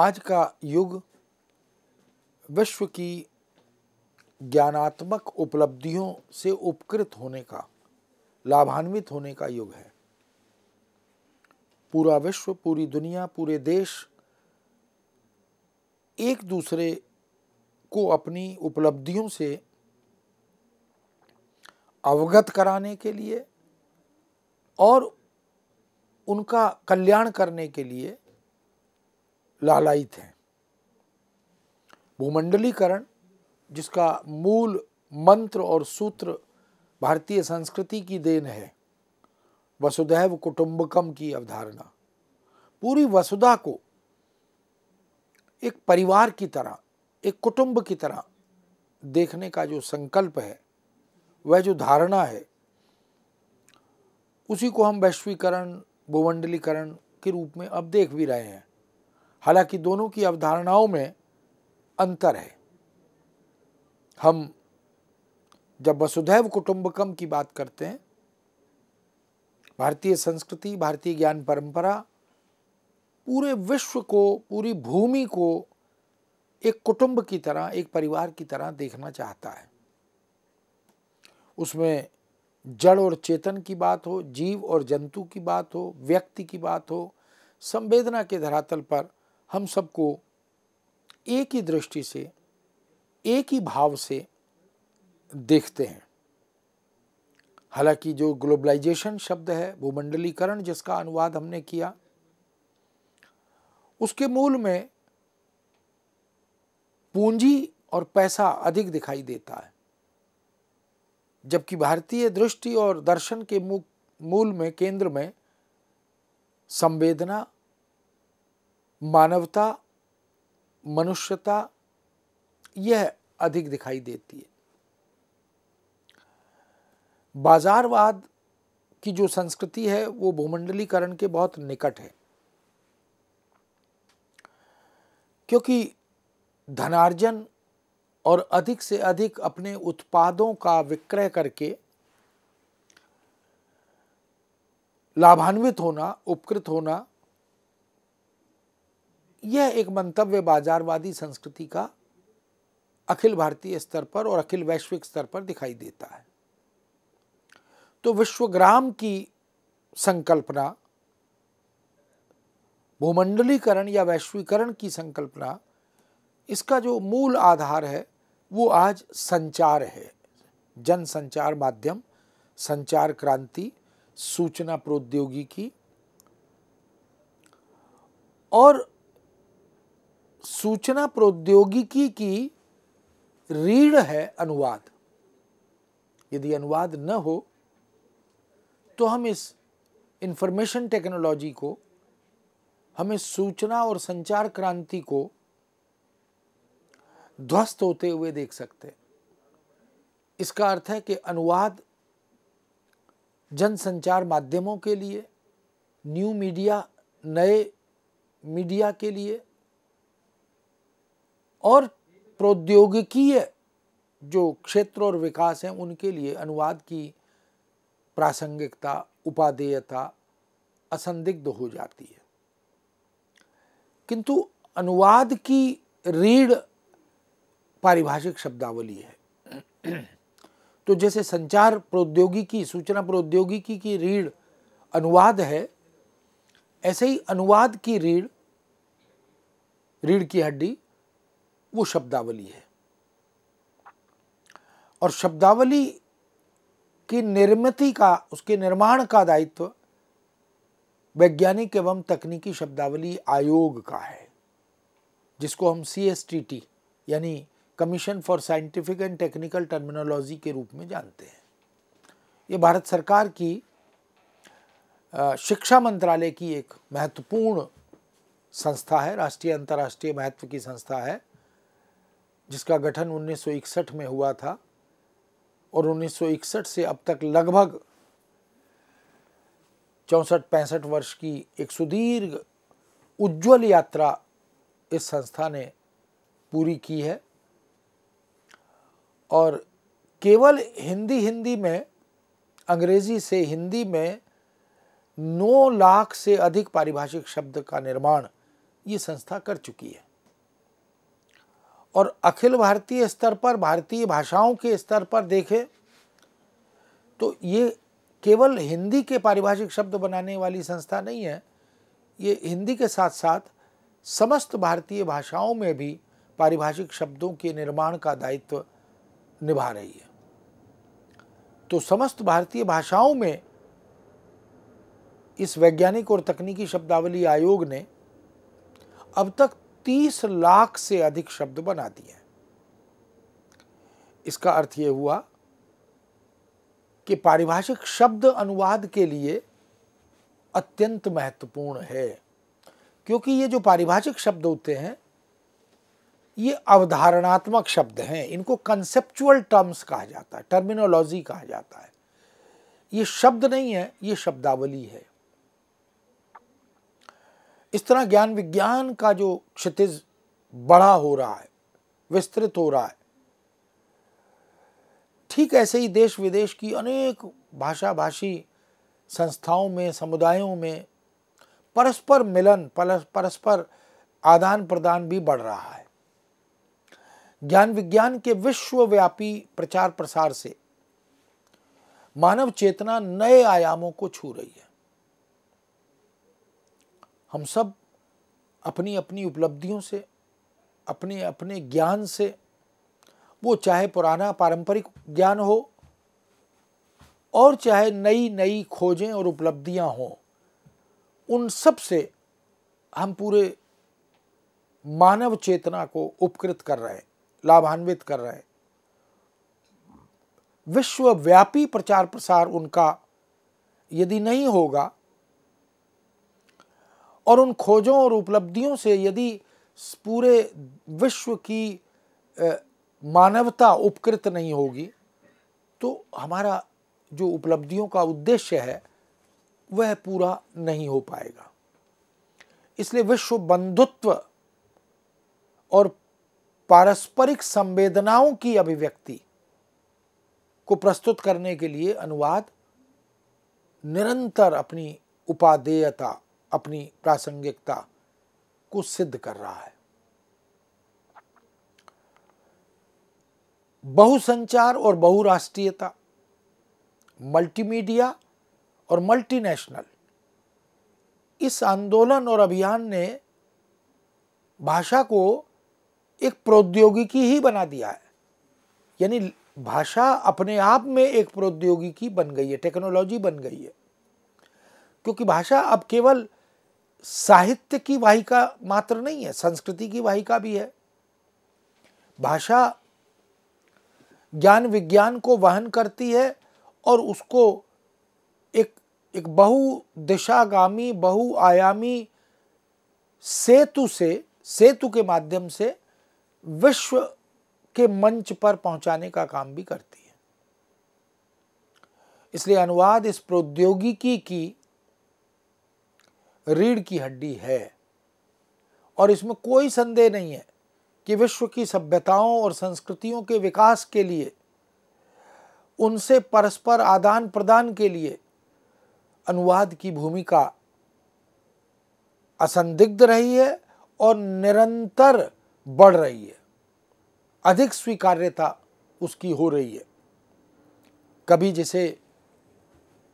आज का युग विश्व की ज्ञानात्मक उपलब्धियों से उपकृत होने का, लाभान्वित होने का युग है। पूरा विश्व, पूरी दुनिया, पूरे देश एक दूसरे को अपनी उपलब्धियों से अवगत कराने के लिए और उनका कल्याण करने के लिए लालायित हैं। भूमंडलीकरण, जिसका मूल मंत्र और सूत्र भारतीय संस्कृति की देन है, वसुधैव कुटुंबकम की अवधारणा, पूरी वसुधा को एक परिवार की तरह, एक कुटुंब की तरह देखने का जो संकल्प है, वह जो धारणा है, उसी को हम वैश्वीकरण, भूमंडलीकरण के रूप में अब देख भी रहे हैं। हालांकि दोनों की अवधारणाओं में अंतर है। हम जब वसुधैव कुटुंबकम की बात करते हैं, भारतीय संस्कृति, भारतीय ज्ञान परंपरा पूरे विश्व को, पूरी भूमि को एक कुटुंब की तरह, एक परिवार की तरह देखना चाहता है। उसमें जड़ और चेतन की बात हो, जीव और जंतु की बात हो, व्यक्ति की बात हो, संवेदना के धरातल पर हम सबको एक ही दृष्टि से, एक ही भाव से देखते हैं। हालांकि जो ग्लोबलाइजेशन शब्द है, भूमंडलीकरण जिसका अनुवाद हमने किया, उसके मूल में पूंजी और पैसा अधिक दिखाई देता है, जबकि भारतीय दृष्टि और दर्शन के मूल में, केंद्र में संवेदना, मानवता, मनुष्यता, यह अधिक दिखाई देती है। बाजारवाद की जो संस्कृति है वो भूमंडलीकरण के बहुत निकट है, क्योंकि धनार्जन और अधिक से अधिक अपने उत्पादों का विक्रय करके लाभान्वित होना, उपकृत होना, यह एक मंतव्य बाजारवादी संस्कृति का अखिल भारतीय स्तर पर और अखिल वैश्विक स्तर पर दिखाई देता है। तो विश्वग्राम की संकल्पना, भूमंडलीकरण या वैश्वीकरण की संकल्पना, इसका जो मूल आधार है वो आज संचार है। जन संचार माध्यम, संचार क्रांति, सूचना प्रौद्योगिकी, और सूचना प्रौद्योगिकी की रीढ़ है अनुवाद। यदि अनुवाद न हो तो हम इस इंफॉर्मेशन टेक्नोलॉजी को, हम इस सूचना और संचार क्रांति को ध्वस्त होते हुए देख सकते हैं। इसका अर्थ है कि अनुवाद जनसंचार माध्यमों के लिए, न्यू मीडिया, नए मीडिया के लिए, और प्रौद्योगिकीय जो क्षेत्र और विकास हैं उनके लिए अनुवाद की प्रासंगिकता, उपादेयता असंदिग्ध हो जाती है। किंतु अनुवाद की रीढ़ पारिभाषिक शब्दावली है। तो जैसे संचार प्रौद्योगिकी, सूचना प्रौद्योगिकी की रीढ़ अनुवाद है, ऐसे ही अनुवाद की रीढ़ की हड्डी वो शब्दावली है। और शब्दावली की निर्मिति का, उसके निर्माण का दायित्व वैज्ञानिक एवं तकनीकी शब्दावली आयोग का है, जिसको हम CSTT यानी commission for scientific and technical terminology के रूप में जानते हैं। ये भारत सरकार की शिक्षा मंत्रालय की एक महत्वपूर्ण संस्था है, राष्ट्रीय अंतर्राष्ट्रीय महत्व की संस्था है, जिसका गठन 1961 में हुआ था और 1961 से अब तक लगभग 64-65 वर्ष की एक सुदीर्घ उज्ज्वल यात्रा इस संस्था ने पूरी की है। और केवल हिंदी में, अंग्रेजी से हिंदी में 9 लाख से अधिक पारिभाषिक शब्द का निर्माण ये संस्था कर चुकी है। और अखिल भारतीय स्तर पर, भारतीय भाषाओं के स्तर पर देखें तो ये केवल हिंदी के पारिभाषिक शब्द बनाने वाली संस्था नहीं है, ये हिंदी के साथ साथ समस्त भारतीय भाषाओं में भी पारिभाषिक शब्दों के निर्माण का दायित्व निभा रही है। तो समस्त भारतीय भाषाओं में इस वैज्ञानिक और तकनीकी शब्दावली आयोग ने अब तक 30 लाख से अधिक शब्द बना दिए हैं। इसका अर्थ ये हुआ कि पारिभाषिक शब्द अनुवाद के लिए अत्यंत महत्वपूर्ण है, क्योंकि ये जो पारिभाषिक शब्द होते हैं ये अवधारणात्मक शब्द हैं, इनको कंसेप्चुअल टर्म्स कहा जाता है, टर्मिनोलॉजी कहा जाता है। ये शब्द नहीं है, ये शब्दावली है। इस तरह ज्ञान विज्ञान का जो क्षितिज बड़ा हो रहा है, विस्तृत हो रहा है, ठीक ऐसे ही देश विदेश की अनेक भाषा भाषी संस्थाओं में, समुदायों में परस्पर मिलन, परस्पर आदान प्रदान भी बढ़ रहा है। ज्ञान विज्ञान के विश्वव्यापी प्रचार प्रसार से मानव चेतना नए आयामों को छू रही है। हम सब अपनी अपनी उपलब्धियों से, अपने अपने ज्ञान से, वो चाहे पुराना पारंपरिक ज्ञान हो और चाहे नई नई खोजें और उपलब्धियां हों, उन सब से हम पूरे मानव चेतना को उपकृत कर रहे हैं, लाभान्वित कर रहे हैं। विश्वव्यापी प्रचार प्रसार उनका यदि नहीं होगा और उन खोजों और उपलब्धियों से यदि पूरे विश्व की मानवता उपकृत नहीं होगी, तो हमारा जो उपलब्धियों का उद्देश्य है वह पूरा नहीं हो पाएगा। इसलिए विश्व बंधुत्व और पारस्परिक संवेदनाओं की अभिव्यक्ति को प्रस्तुत करने के लिए अनुवाद निरंतर अपनी उपादेयता, अपनी प्रासंगिकता को सिद्ध कर रहा है। बहुसंचार और बहुराष्ट्रीयता, मल्टीमीडिया और मल्टीनेशनल, इस आंदोलन और अभियान ने भाषा को एक प्रौद्योगिकी ही बना दिया है। यानी भाषा अपने आप में एक प्रौद्योगिकी बन गई है, टेक्नोलॉजी बन गई है। क्योंकि भाषा अब केवल साहित्य की वाहिका मात्र नहीं है, संस्कृति की वाहिका भी है। भाषा ज्ञान विज्ञान को वहन करती है और उसको एक बहुदिशागामी, बहुआयामी सेतु के माध्यम से विश्व के मंच पर पहुंचाने का काम भी करती है। इसलिए अनुवाद इस प्रौद्योगिकी की रीढ़ की हड्डी है और इसमें कोई संदेह नहीं है कि विश्व की सभ्यताओं और संस्कृतियों के विकास के लिए, उनसे परस्पर आदान प्रदान के लिए अनुवाद की भूमिका असंदिग्ध रही है और निरंतर बढ़ रही है। अधिक स्वीकार्यता उसकी हो रही है। कभी जिसे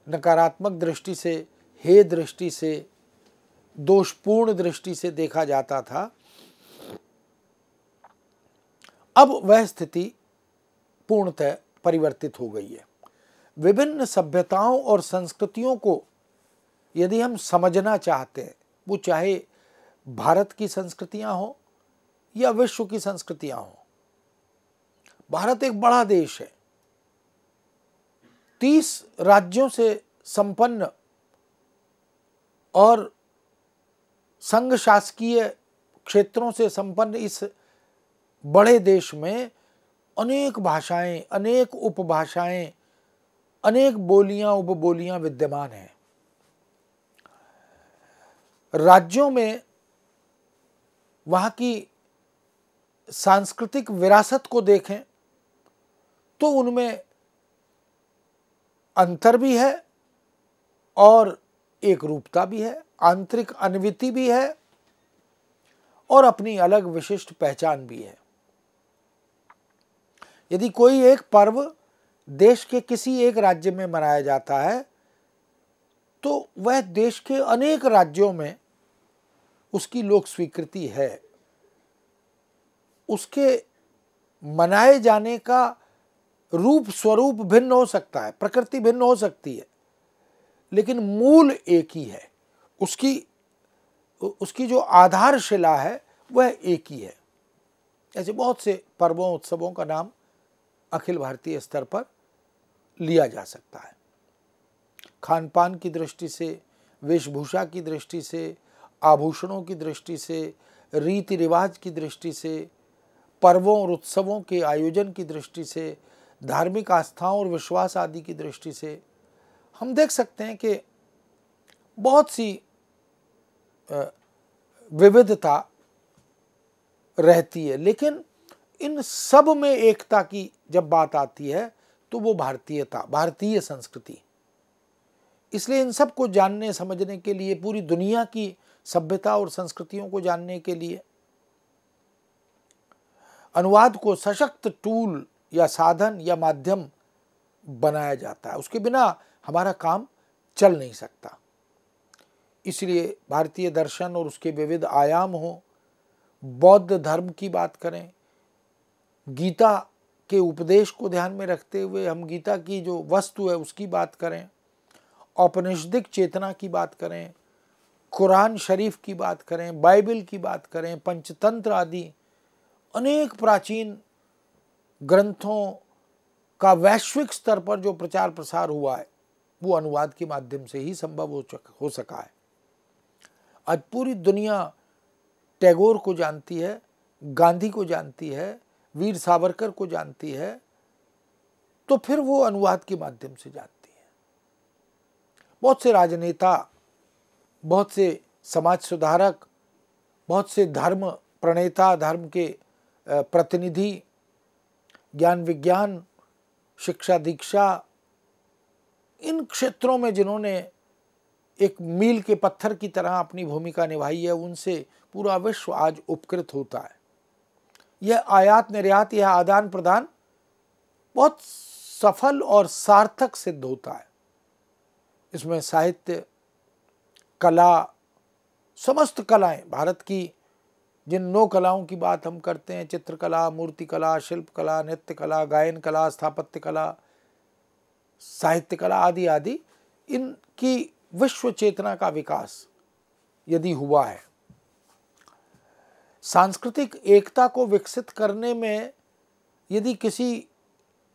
नकारात्मक दृष्टि से, हे दृष्टि से, दोषपूर्ण दृष्टि से देखा जाता था, अब वह स्थिति पूर्णतः परिवर्तित हो गई है। विभिन्न सभ्यताओं और संस्कृतियों को यदि हम समझना चाहते हैं, वो चाहे भारत की संस्कृतियां हो या विश्व की संस्कृतियां हो, भारत एक बड़ा देश है, 30 राज्यों से संपन्न और संघ शासकीय क्षेत्रों से संपन्न इस बड़े देश में अनेक भाषाएं, अनेक उपभाषाएं, अनेक बोलियां, उपबोलियां विद्यमान हैं। राज्यों में वहाँ की सांस्कृतिक विरासत को देखें तो उनमें अंतर भी है और एक रूपता भी है, आंतरिक अन्विति भी है और अपनी अलग विशिष्ट पहचान भी है। यदि कोई एक पर्व देश के किसी एक राज्य में मनाया जाता है तो वह देश के अनेक राज्यों में उसकी लोक स्वीकृति है। उसके मनाए जाने का रूप स्वरूप भिन्न हो सकता है, प्रकृति भिन्न हो सकती है, लेकिन मूल एक ही है। उसकी जो आधारशिला है वह एक ही है। ऐसे बहुत से पर्वों उत्सवों का नाम अखिल भारतीय स्तर पर लिया जा सकता है। खान पान की दृष्टि से, वेशभूषा की दृष्टि से, आभूषणों की दृष्टि से, रीति रिवाज की दृष्टि से, पर्वों और उत्सवों के आयोजन की दृष्टि से, धार्मिक आस्थाओं और विश्वास आदि की दृष्टि से हम देख सकते हैं कि बहुत सी विविधता रहती है, लेकिन इन सब में एकता की जब बात आती है तो वो भारतीयता, भारतीय संस्कृति। इसलिए इन सब को जानने समझने के लिए, पूरी दुनिया की सभ्यता और संस्कृतियों को जानने के लिए अनुवाद को सशक्त टूल या साधन या माध्यम बनाया जाता है। उसके बिना हमारा काम चल नहीं सकता। इसलिए भारतीय दर्शन और उसके विविध आयाम हो, बौद्ध धर्म की बात करें, गीता के उपदेश को ध्यान में रखते हुए हम गीता की जो वस्तु है उसकी बात करें, औपनिषदिक चेतना की बात करें, कुरान शरीफ की बात करें, बाइबल की बात करें, पंचतंत्र आदि अनेक प्राचीन ग्रंथों का वैश्विक स्तर पर जो प्रचार प्रसार हुआ है वो अनुवाद के माध्यम से ही संभव हो सका है। आज पूरी दुनिया टैगोर को जानती है, गांधी को जानती है, वीर सावरकर को जानती है, तो फिर वो अनुवाद के माध्यम से जानती है। बहुत से राजनेता, बहुत से समाज सुधारक, बहुत से धर्म प्रणेता, धर्म के प्रतिनिधि, ज्ञान विज्ञान, शिक्षा दीक्षा, इन क्षेत्रों में जिन्होंने एक मील के पत्थर की तरह अपनी भूमिका निभाई है, उनसे पूरा विश्व आज उपकृत होता है। यह आयात निर्यात, यह आदान प्रदान बहुत सफल और सार्थक सिद्ध होता है। इसमें साहित्य, कला, समस्त कलाएं, भारत की जिन 9 कलाओं की बात हम करते हैं, चित्रकला, मूर्तिकला, शिल्पकला, नृत्य कला, गायन कला, स्थापत्य कला, साहित्य कला आदि आदि, इनकी विश्व चेतना का विकास यदि हुआ है, सांस्कृतिक एकता को विकसित करने में यदि किसी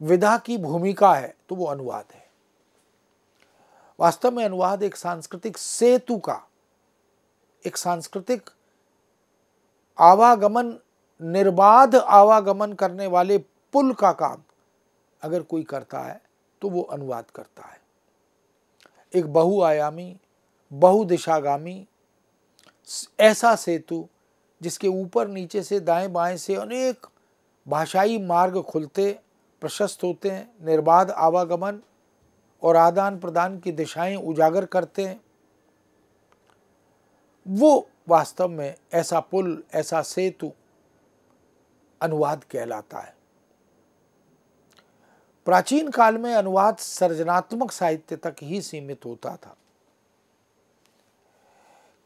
विधा की भूमिका है तो वो अनुवाद है। वास्तव में अनुवाद एक सांस्कृतिक सेतु का, एक सांस्कृतिक आवागमन, निर्बाध आवागमन करने वाले पुल का काम अगर कोई करता है तो वो अनुवाद करता है। एक बहुआयामी, बहुदिशागामी ऐसा सेतु जिसके ऊपर नीचे से दाएं बाएं से अनेक भाषाई मार्ग खुलते प्रशस्त होते हैं, निर्बाध आवागमन और आदान प्रदान की दिशाएं उजागर करते हैं, वो वास्तव में ऐसा पुल, ऐसा सेतु अनुवाद कहलाता है। प्राचीन काल में अनुवाद सृजनात्मक साहित्य तक ही सीमित होता था,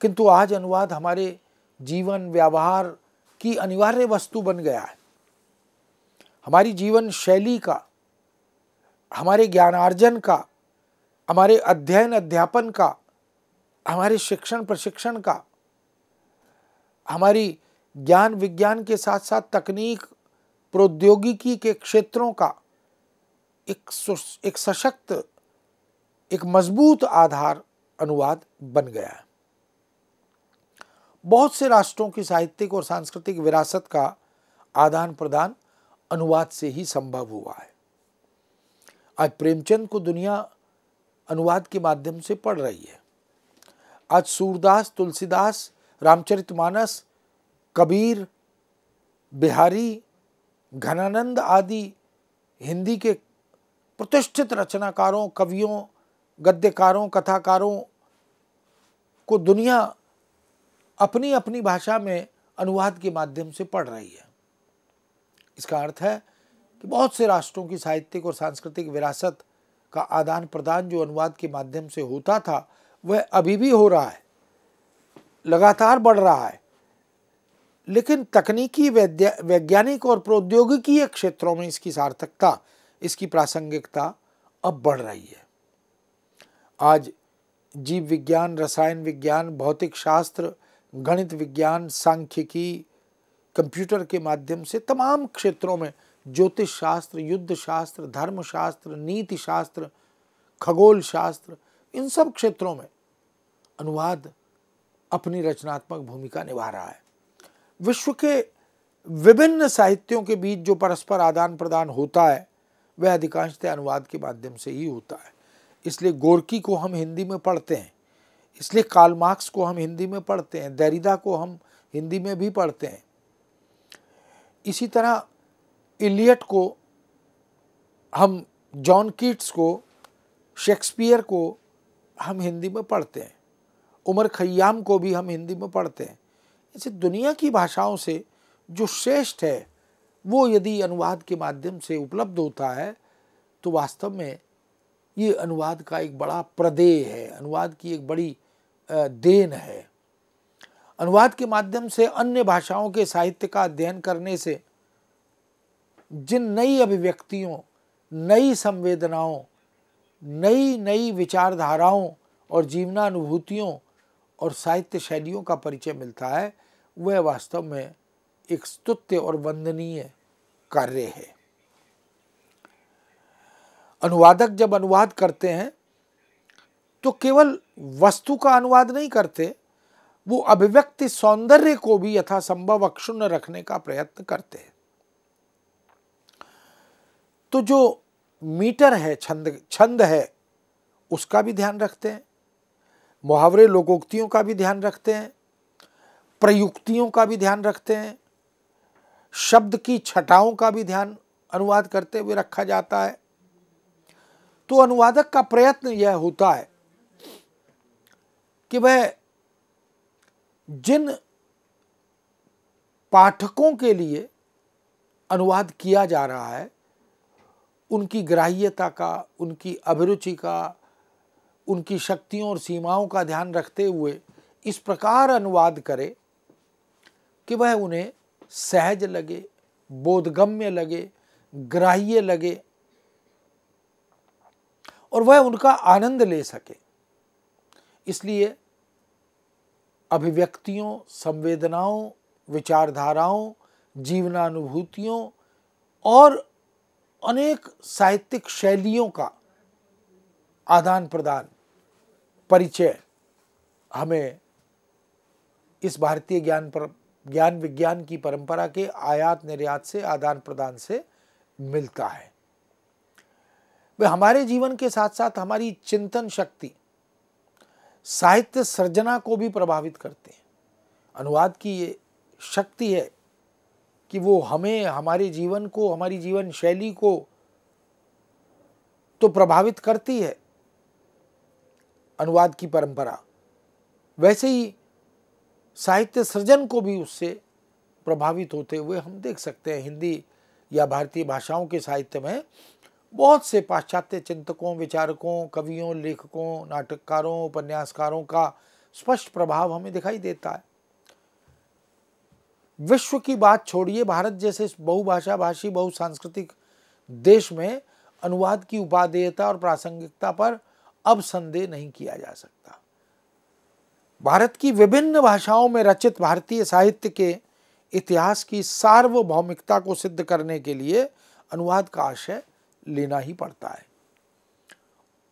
किंतु आज अनुवाद हमारे जीवन व्यवहार की अनिवार्य वस्तु बन गया है। हमारी जीवन शैली का, हमारे ज्ञानार्जन का, हमारे अध्ययन अध्यापन का, हमारे शिक्षण प्रशिक्षण का, हमारी ज्ञान विज्ञान के साथ साथ तकनीक प्रौद्योगिकी के क्षेत्रों का एक सशक्त, एक मजबूत आधार अनुवाद बन गया है। बहुत से राष्ट्रों की साहित्यिक और सांस्कृतिक विरासत का आदान प्रदान अनुवाद से ही संभव हुआ है। आज प्रेमचंद को दुनिया अनुवाद के माध्यम से पढ़ रही है। आज सूरदास, तुलसीदास, रामचरितमानस, कबीर, बिहारी, घनानंद आदि हिंदी के प्रतिष्ठित रचनाकारों, कवियों, गद्यकारों, कथाकारों को दुनिया अपनी अपनी भाषा में अनुवाद के माध्यम से पढ़ रही है। इसका अर्थ है कि बहुत से राष्ट्रों की साहित्यिक और सांस्कृतिक विरासत का आदान प्रदान जो अनुवाद के माध्यम से होता था वह अभी भी हो रहा है, लगातार बढ़ रहा है। लेकिन तकनीकी, वैज्ञानिक और प्रौद्योगिकीय क्षेत्रों में इसकी सार्थकता, इसकी प्रासंगिकता अब बढ़ रही है। आज जीव विज्ञान, रसायन विज्ञान, भौतिक शास्त्र, गणित विज्ञान, सांख्यिकी, कंप्यूटर के माध्यम से तमाम क्षेत्रों में, ज्योतिष शास्त्र, युद्ध शास्त्र, धर्म शास्त्र, नीति शास्त्र, खगोल शास्त्र, इन सब क्षेत्रों में अनुवाद अपनी रचनात्मक भूमिका निभा रहा है। विश्व के विभिन्न साहित्यों के बीच जो परस्पर आदान प्रदान होता है वह अधिकांशतः अनुवाद के माध्यम से ही होता है। इसलिए गोर्की को हम हिंदी में पढ़ते हैं, इसलिए कार्ल मार्क्स को हम हिंदी में पढ़ते हैं, देरिदा को हम हिंदी में भी पढ़ते हैं। इसी तरह इलियट को हम, जॉन कीट्स को, शेक्सपियर को हम हिंदी में पढ़ते हैं, उमर खय्याम को भी हम हिंदी में पढ़ते हैं। इसे दुनिया की भाषाओं से जो श्रेष्ठ है वो यदि अनुवाद के माध्यम से उपलब्ध होता है तो वास्तव में ये अनुवाद का एक बड़ा प्रदेय है, अनुवाद की एक बड़ी देन है। अनुवाद के माध्यम से अन्य भाषाओं के साहित्य का अध्ययन करने से जिन नई अभिव्यक्तियों, नई संवेदनाओं, नई नई विचारधाराओं और जीवनानुभूतियों और साहित्य शैलियों का परिचय मिलता है वह वास्तव में एक स्तुत्य और वंदनीय कार्य है। अनुवादक जब अनुवाद करते हैं तो केवल वस्तु का अनुवाद नहीं करते, वो अभिव्यक्ति सौंदर्य को भी यथासंभव अक्षुण्ण रखने का प्रयत्न करते हैं। तो जो मीटर है, छंद है, उसका भी ध्यान रखते हैं, मुहावरे, लोकोक्तियों का भी ध्यान रखते हैं, प्रयुक्तियों का भी ध्यान रखते हैं, शब्द की छटाओं का भी ध्यान अनुवाद करते हुए रखा जाता है। तो अनुवादक का प्रयत्न यह होता है कि वह जिन पाठकों के लिए अनुवाद किया जा रहा है उनकी ग्राह्यता का, उनकी अभिरुचि का, उनकी शक्तियों और सीमाओं का ध्यान रखते हुए इस प्रकार अनुवाद करे कि वह उन्हें सहज लगे, बोधगम्य लगे, ग्राह्य लगे और वह उनका आनंद ले सके। इसलिए अभिव्यक्तियों, संवेदनाओं, विचारधाराओं, जीवनानुभूतियों और अनेक साहित्यिक शैलियों का आदान प्रदान, परिचय हमें इस भारतीय ज्ञान विज्ञान की परंपरा के आयात निर्यात से, आदान प्रदान से मिलता है। वे हमारे जीवन के साथ साथ हमारी चिंतन शक्ति, साहित्य सर्जना को भी प्रभावित करते हैं। अनुवाद की ये शक्ति है कि वो हमें, हमारे जीवन को, हमारी जीवन शैली को तो प्रभावित करती है अनुवाद की परंपरा, वैसे ही साहित्य सृजन को भी उससे प्रभावित होते हुए हम देख सकते हैं। हिंदी या भारतीय भाषाओं के साहित्य में बहुत से पाश्चात्य चिंतकों, विचारकों, कवियों, लेखकों, नाटककारों, उपन्यासकारों का स्पष्ट प्रभाव हमें दिखाई देता है। विश्व की बात छोड़िए, भारत जैसे बहुभाषा भाषी, बहुसांस्कृतिक देश में अनुवाद की उपादेयता और प्रासंगिकता पर अब संदेह नहीं किया जा सकता। भारत की विभिन्न भाषाओं में रचित भारतीय साहित्य के इतिहास की सार्वभौमिकता को सिद्ध करने के लिए अनुवाद का आशय लेना ही पड़ता है।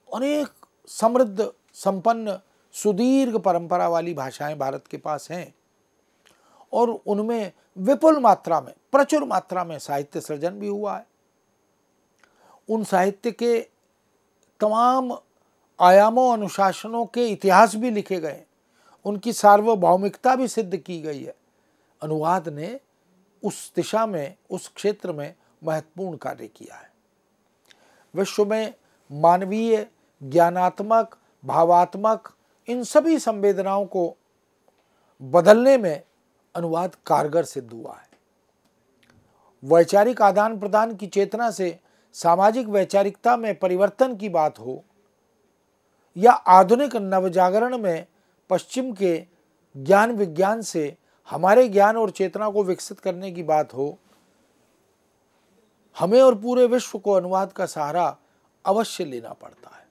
अनेक समृद्ध, संपन्न, सुदीर्घ परंपरा वाली भाषाएं भारत के पास हैं और उनमें विपुल मात्रा में, प्रचुर मात्रा में साहित्य सृजन भी हुआ है। उन साहित्य के तमाम आयामों, अनुशासनों के इतिहास भी लिखे गए, उनकी सार्वभौमिकता भी सिद्ध की गई है। अनुवाद ने उस दिशा में, उस क्षेत्र में महत्वपूर्ण कार्य किया है। विश्व में मानवीय, ज्ञानात्मक, भावात्मक इन सभी संवेदनाओं को बदलने में अनुवाद कारगर सिद्ध हुआ है। वैचारिक आदान प्रदान की चेतना से सामाजिक वैचारिकता में परिवर्तन की बात हो या आधुनिक नवजागरण में पश्चिम के ज्ञान विज्ञान से हमारे ज्ञान और चेतना को विकसित करने की बात हो, हमें और पूरे विश्व को अनुवाद का सहारा अवश्य लेना पड़ता है।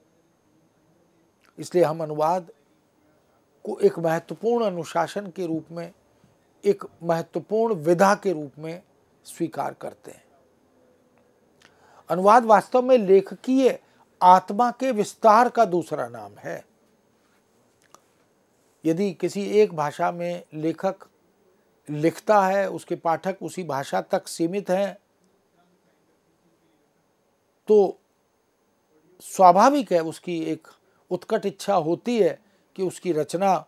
इसलिए हम अनुवाद को एक महत्वपूर्ण अनुशासन के रूप में, एक महत्वपूर्ण विधा के रूप में स्वीकार करते हैं। अनुवाद वास्तव में लेखकीय आत्मा के विस्तार का दूसरा नाम है। यदि किसी एक भाषा में लेखक लिखता है, उसके पाठक उसी भाषा तक सीमित हैं, तो स्वाभाविक है उसकी एक उत्कट इच्छा होती है कि उसकी रचना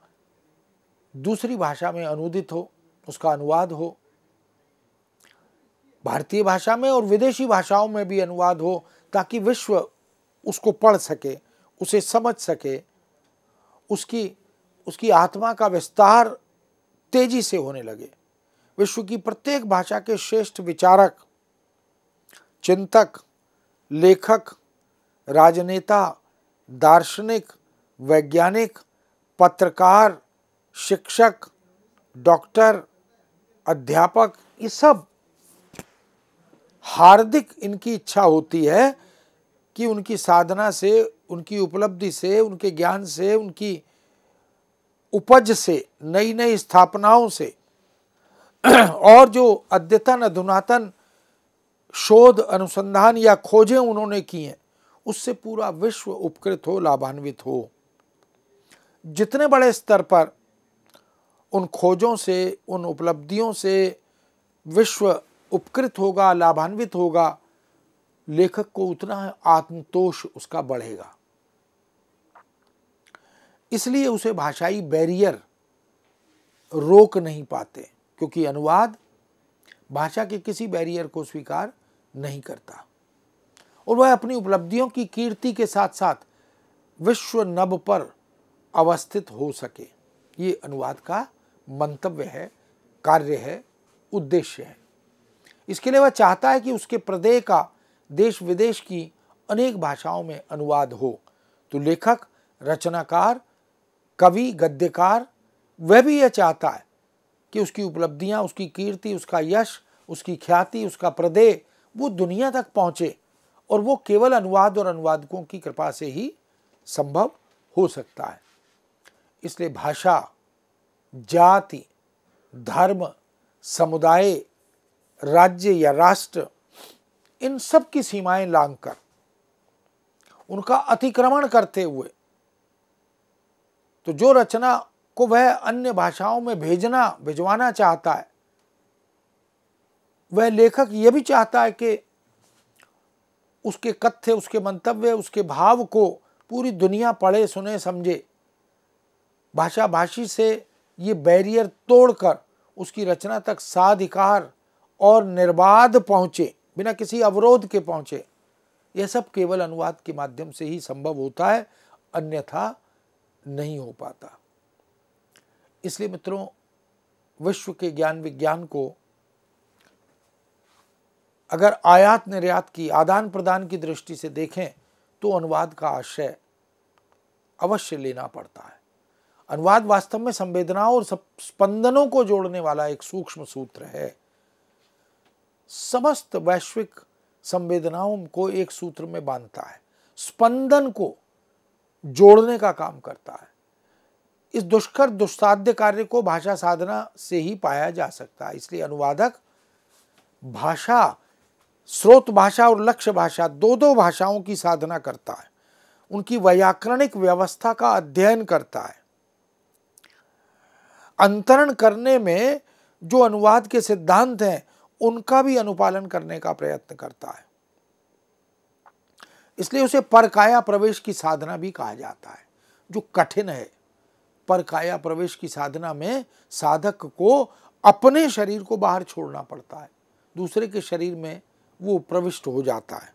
दूसरी भाषा में अनुदित हो, उसका अनुवाद हो। भारतीय भाषा में और विदेशी भाषाओं में भी अनुवाद हो, ताकि विश्व उसको पढ़ सके, उसे समझ सके, उसकी आत्मा का विस्तार तेजी से होने लगे। विश्व की प्रत्येक भाषा के श्रेष्ठ विचारक, चिंतक, लेखक, राजनेता, दार्शनिक, वैज्ञानिक, पत्रकार, शिक्षक, डॉक्टर, अध्यापक, ये सब हार्दिक इनकी इच्छा होती है कि उनकी साधना से, उनकी उपलब्धि से, उनके ज्ञान से, उनकी उपज से, नई नई स्थापनाओं से और जो अद्यतन अधुनातन शोध, अनुसंधान या खोजें उन्होंने की हैं, उससे पूरा विश्व उपकृत हो, लाभान्वित हो। जितने बड़े स्तर पर उन खोजों से, उन उपलब्धियों से विश्व उपकृत होगा, लाभान्वित होगा, लेखक को उतना आत्मतोष उसका बढ़ेगा। इसलिए उसे भाषाई बैरियर रोक नहीं पाते, क्योंकि अनुवाद भाषा के किसी बैरियर को स्वीकार नहीं करता और वह अपनी उपलब्धियों की कीर्ति के साथ साथ विश्व नभ पर अवस्थित हो सके। ये अनुवाद का मंतव्य है, कार्य है, उद्देश्य है। इसके लिए वह चाहता है कि उसके प्रदेय का देश विदेश की अनेक भाषाओं में अनुवाद हो। तो लेखक, रचनाकार, कवि, गद्यकार, वह भी यह चाहता है कि उसकी उपलब्धियां, उसकी कीर्ति, उसका यश, उसकी ख्याति, उसका प्रदेय वो दुनिया तक पहुंचे, और वो केवल अनुवाद और अनुवादकों की कृपा से ही संभव हो सकता है। इसलिए भाषा, जाति, धर्म, समुदाय, राज्य या राष्ट्र, इन सब की सीमाएं लांघकर, उनका अतिक्रमण करते हुए, तो जो रचना को वह अन्य भाषाओं में भिजवाना चाहता है, वह लेखक यह भी चाहता है कि उसके कथ्य, उसके मंतव्य, उसके भाव को पूरी दुनिया पढ़े, सुने, समझे। भाषा भाषी से ये बैरियर तोड़कर उसकी रचना तक साधिकार और निर्बाध पहुंचे, बिना किसी अवरोध के पहुंचे। यह सब केवल अनुवाद के माध्यम से ही संभव होता है, अन्यथा नहीं हो पाता। इसलिए मित्रों, विश्व के ज्ञान विज्ञान को अगर आयात निर्यात की, आदान प्रदान की दृष्टि से देखें तो अनुवाद का आश्रय अवश्य लेना पड़ता है। अनुवाद वास्तव में संवेदनाओं और स्पंदनों को जोड़ने वाला एक सूक्ष्म सूत्र है। समस्त वैश्विक संवेदनाओं को एक सूत्र में बांधता है, स्पंदन को जोड़ने का काम करता है। इस दुष्कर दुस्साध्य कार्य को भाषा साधना से ही पाया जा सकता है। इसलिए अनुवादक भाषा, स्रोत भाषा और लक्ष्य भाषा, दो भाषाओं की साधना करता है, उनकी व्याकरणिक व्यवस्था का अध्ययन करता है। अंतरण करने में जो अनुवाद के सिद्धांत हैं, उनका भी अनुपालन करने का प्रयत्न करता है। इसलिए उसे परकाया प्रवेश की साधना भी कहा जाता है, जो कठिन है। परकाया प्रवेश की साधना में साधक को अपने शरीर को बाहर छोड़ना पड़ता है, दूसरे के शरीर में वो प्रविष्ट हो जाता है।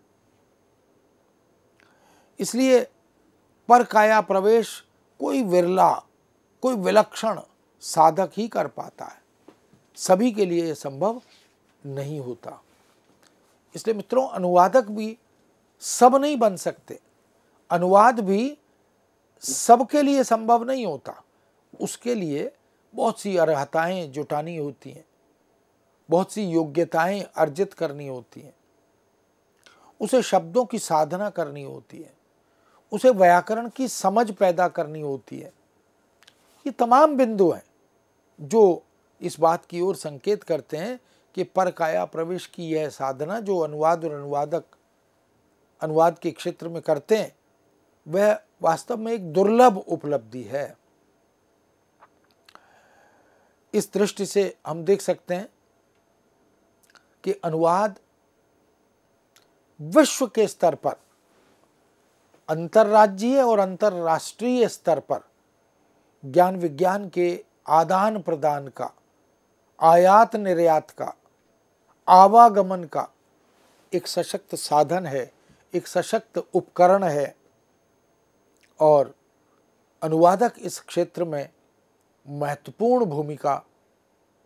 इसलिए परकाया प्रवेश कोई विरला, कोई विलक्षण साधक ही कर पाता है। सभी के लिए संभव नहीं होता। इसलिए मित्रों, अनुवादक भी सब नहीं बन सकते, अनुवाद भी सबके लिए संभव नहीं होता। उसके लिए बहुत सी अर्हताएं जुटानी होती हैं, बहुत सी योग्यताएं अर्जित करनी होती हैं, उसे शब्दों की साधना करनी होती है, उसे व्याकरण की समझ पैदा करनी होती है। ये तमाम बिंदु हैं जो इस बात की ओर संकेत करते हैं कि परकाया प्रवेश की यह साधना जो अनुवाद और अनुवादक अनुवाद के क्षेत्र में करते हैं, वह वास्तव में एक दुर्लभ उपलब्धि है। इस दृष्टि से हम देख सकते हैं कि अनुवाद विश्व के स्तर पर, अंतर्राज्यीय और अंतर्राष्ट्रीय स्तर पर ज्ञान विज्ञान के आदान प्रदान का, आयात निर्यात का, आवागमन का एक सशक्त साधन है, एक सशक्त उपकरण है, और अनुवादक इस क्षेत्र में महत्वपूर्ण भूमिका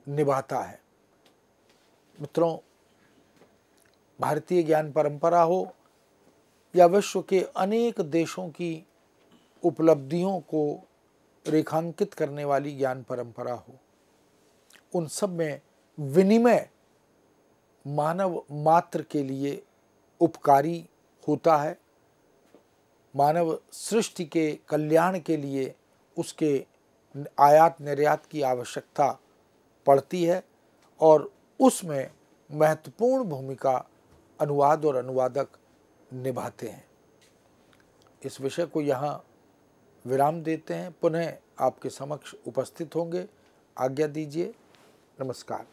निभाता है। मित्रों, भारतीय ज्ञान परंपरा हो या विश्व के अनेक देशों की उपलब्धियों को रेखांकित करने वाली ज्ञान परंपरा हो, उन सब में विनिमय मानव मात्र के लिए उपकारी होता है। मानव सृष्टि के कल्याण के लिए उसके आयात निर्यात की आवश्यकता पड़ती है, और उसमें महत्वपूर्ण भूमिका अनुवाद और अनुवादक निभाते हैं। इस विषय को यहाँ विराम देते हैं, पुनः आपके समक्ष उपस्थित होंगे। आज्ञा दीजिए। नमस्कार।